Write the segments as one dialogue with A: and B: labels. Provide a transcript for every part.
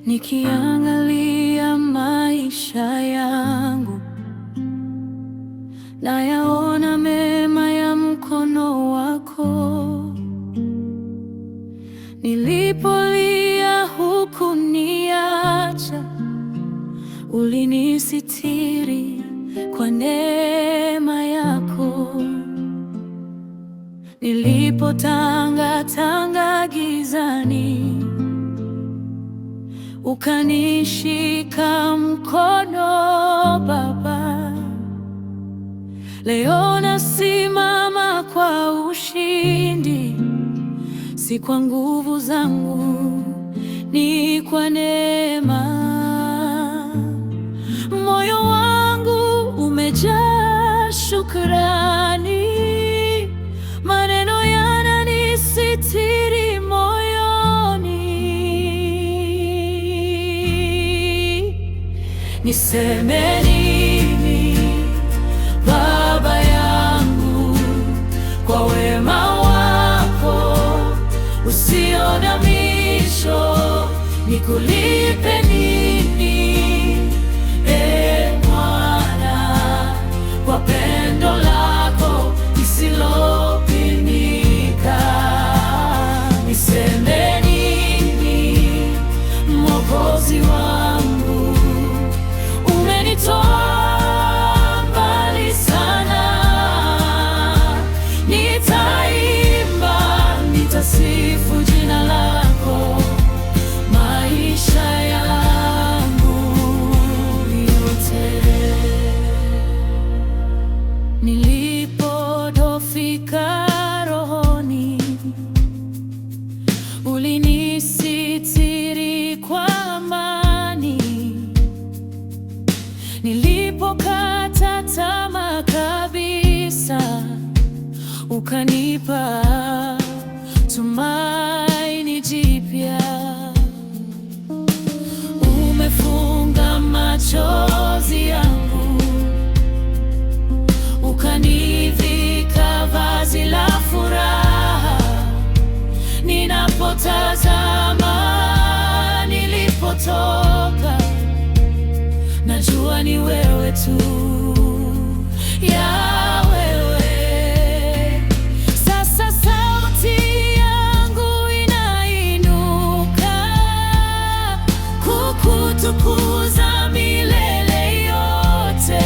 A: Nikiangalia maisha yangu, nayaona mema ya mkono wako. Nilipolia hukuniacha, ulinisitiri kwa neema yako. Nilipotangatanga gizani, ukanishika mkono Baba. Leo nasimama kwa ushindi, si kwa nguvu zangu, ni kwa neema. Moyo wangu umejaa shukrani, maneno yananisitiri moyoni. Niseme nini Baba yangu kwa wema wako usio na mwisho? Nikulipe nini, Bwana, kwa pendo lako lisilopimika? Niseme nini Mwokozi wangu, umenitoa mbali sana. Nitaimba, nitasifu jina lako maisha yangu yote. Nilipodhoofika rohoni, ulinisitiri kwa amani. Nilipokata tamaa kabisa, ukanipa tumaini jipya. Umefunga machozi yangu, ukanivika vazi la furaha. Ninapotazama nilipotoka, najua ni wewe tu, ya wewe. Sasa sauti yangu inainuka kukutukuza milele yote.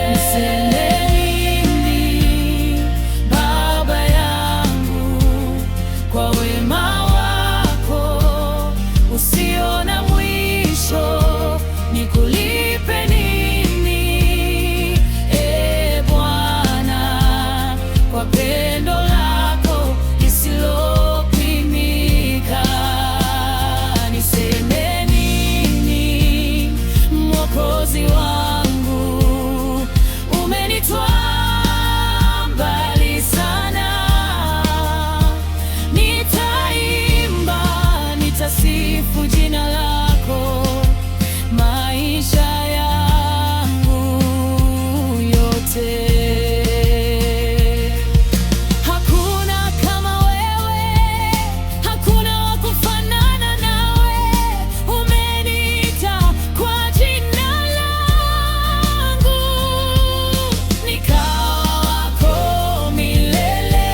A: Niseme nini Baba yangu kwa wema wako usio na mwisho? Nikulipe nini, Bwana, kwa pendo lako lisilopimika? Niseme nini Mwokozi wangu, umenitoa mbali sana. Nitaimba, nitasifu jina lako maisha yangu yote. Hakuna kama wewe, hakuna wa kufanana nawe. Umeniita kwa jina langu, nikawa wako milele.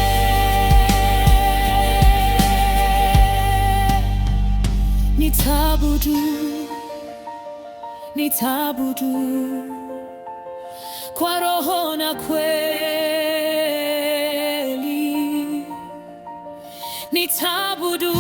A: Nitaabudu kwa roho na kweli, nitaabudu